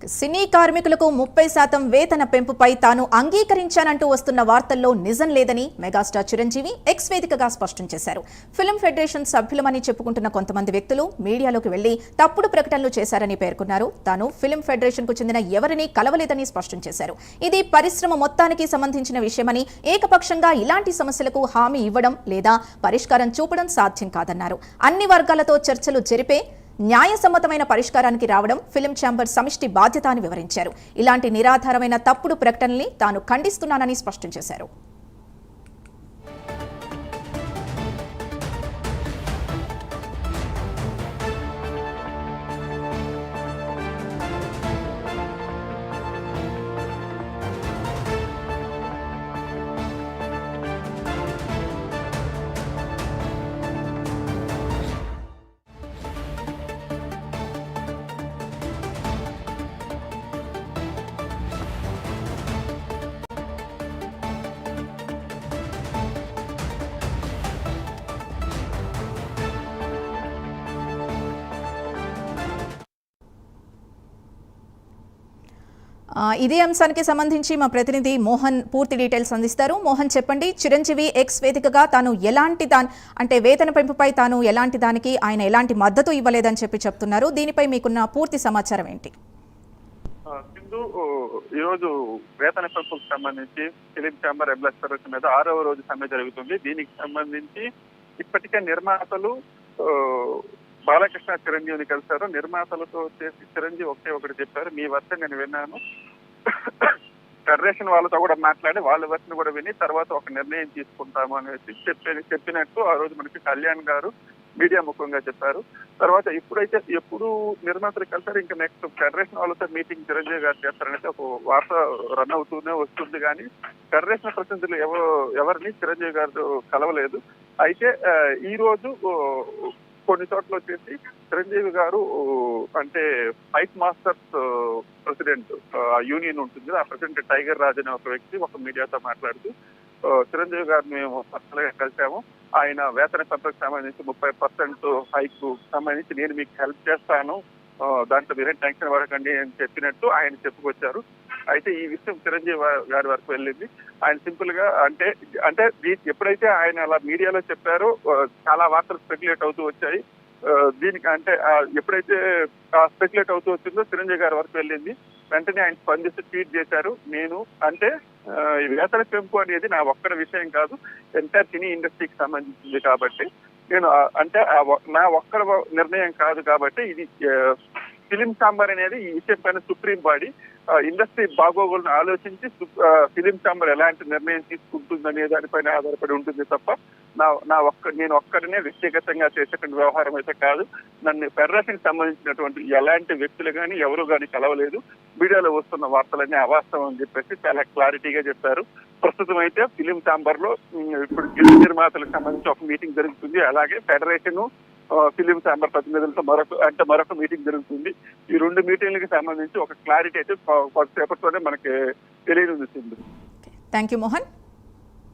సినీ కార్మికులకు 30% వేతన పెంపుపై తాను అంగీకరించానంటూ వస్తున్న వార్తల్లో నిజం లేదని మెగాస్టార్ చిరంజీవి ఎక్స్ వేదికగా స్పష్టం చేశారు. ఫిల్మ్ ఫెడరేషన్ సభ్యులమని చెప్పుకుంటున్న కొంతమంది వ్యక్తులు మీడియాలోకి వెళ్లి తప్పుడు ప్రకటనలు చేశారని పేర్కొన్నారు. తాను ఫిల్మ్ ఫెడరేషన్ కు చెందిన ఎవరిని కలవలేదని స్పష్టం చేశారు. ఇది పరిశ్రమ మొత్తానికి సంబంధించిన విషయమని, ఏకపక్షంగా ఇలాంటి సమస్యలకు హామీ ఇవ్వడం లేదా పరిష్కారం చూపడం సాధ్యం కాదన్నారు. అన్ని వర్గాలతో చర్చలు జరిపే న్యాయసమ్మతమైన పరిష్కారానికి రావడం ఫిల్మ్ ఛాంబర్ సమిష్టి బాధ్యత అని వివరించారు. ఇలాంటి నిరాధారమైన తప్పుడు ప్రకటనల్ని తాను ఖండిస్తున్నానని స్పష్టం చేశారు. ఇదే అంశానికి సంబంధించి మా ప్రతినిధి మోహన్ పూర్తి డీటెయిల్స్ అందిస్తారు. మోహన్, చెప్పండి. చిరంజీవి ఎక్స్ వేదికగా తాను అంటే వేతన పెంపుపై తాను ఎలాంటి దానికి ఆయన ఎలాంటి మద్దతు ఇవ్వలేదని చెప్తున్నారు. దీనిపై మీకున్న పూర్తి సమాచారం ఏంటి? ఈరోజు వేతన పెంపుకు సంబంధించి ఫిలిం ఛాంబర్ ఎంప్లాయీస్ మీద 6వ రోజు సమ్మె జరుగుతుంది. దీనికి సంబంధించి ఇప్పటికే నిర్మాతలు బాలకృష్ణ చిరంజీవిని కలిశారు. నిర్మాతలతో చేసి చిరంజీవి ఒకటి చెప్పారు, మీ వర్షం నేను విన్నాను, ఫెడరేషన్ వాళ్ళతో కూడా మాట్లాడి వాళ్ళ వర్షం కూడా విని తర్వాత ఒక నిర్ణయం తీసుకుంటాము అనేసి చెప్పినట్టు ఆ రోజు మనకి కళ్యాణ్ గారు మీడియా ముఖంగా చెప్పారు. తర్వాత ఎప్పుడు నిర్మాతలు కలిసారు, ఇంకా నెక్స్ట్ ఫెడరేషన్ వాళ్ళతో మీటింగ్ చిరంజీవి గారు చేస్తారనేది ఒక వార్త రన్ అవుతూనే వస్తుంది. కానీ ఫెడరేషన్ ప్రతినిధులు ఎవరిని చిరంజీవి గారు కలవలేదు. అయితే ఈ రోజు కొన్ని చోట్ల వచ్చేసి చిరంజీవి గారు అంటే ఫైట్ మాస్టర్స్ ప్రెసిడెంట్ యూనియన్ ఉంటుంది, ఆ ప్రెసిడెంట్ టైగర్ రాజ్ అనే ఒక వ్యక్తి ఒక మీడియాతో మాట్లాడుతూ చిరంజీవి గారిని మేము పర్సనల్ గా కలిసాము, ఆయన వేతన పెంపుకు సంబంధించి 30% హైక్ సంబంధించి నేను మీకు హెల్ప్ చేస్తాను, దాంట్లో మీరేం టెన్షన్ పడకండి అని చెప్పినట్టు ఆయన చెప్పుకొచ్చారు. అయితే ఈ విషయం చిరంజీవి గారి వరకు వెళ్ళింది. ఆయన సింపుల్ గా అంటే ఎప్పుడైతే ఆయన అలా మీడియాలో చెప్పారో చాలా వార్తలు స్పెక్యులేట్ అవుతూ వచ్చాయి. దీనికి అంటే ఎప్పుడైతే స్పెక్యులేట్ అవుతూ వచ్చిందో చిరంజీవి గారి వరకు వెళ్ళింది. వెంటనే ఆయన స్పందిస్తూ ట్వీట్ చేశారు, నేను ఈ వేతన పెంపు అనేది నా ఒక్కడి విషయం కాదు, ఎంటైర్ సినీ ఇండస్ట్రీకి సంబంధించింది కాబట్టి నేను నా ఒక్కడి నిర్ణయం కాదు కాబట్టి ఇది ఫిలిం ఛాంబర్ అనేది ఈ విషయం పైన సుప్రీం బాడీ ఇండస్ట్రీ బాగోగులను ఆలోచించి ఫిలిం ఛాంబర్ ఎలాంటి నిర్ణయం తీసుకుంటుందనే దానిపైన ఆధారపడి ఉంటుంది తప్ప నేను ఒక్కడినే వ్యక్తిగతంగా చేసేటువంటి వ్యవహారం అయితే కాదు. నన్ను ఫెడరేషన్ సంబంధించినటువంటి ఎలాంటి వ్యక్తులు కానీ ఎవరు కానీ కలవలేదు, మీడియాలో వస్తున్న వార్తలన్నీ అవాస్తవం అని చెప్పేసి చాలా క్లారిటీగా చెప్పారు. ప్రస్తుతం అయితే ఫిలిం ఛాంబర్ లో ఇప్పుడు ఫిలిం నిర్మాతలకు సంబంధించి ఒక మీటింగ్ జరుగుతుంది. అలాగే ఫెడరేషన్ ఫిలిం ఛాంబర్ ప్రతినిధులతో మరొక మీటింగ్ జరుగుతుంది. ఈ 2 మీటింగ్లకు సంబంధించి ఒక క్లారిటీ అయితే కొద్దిసేపట్లోనే మనకి తెలియనుంది. Thank you Mohan.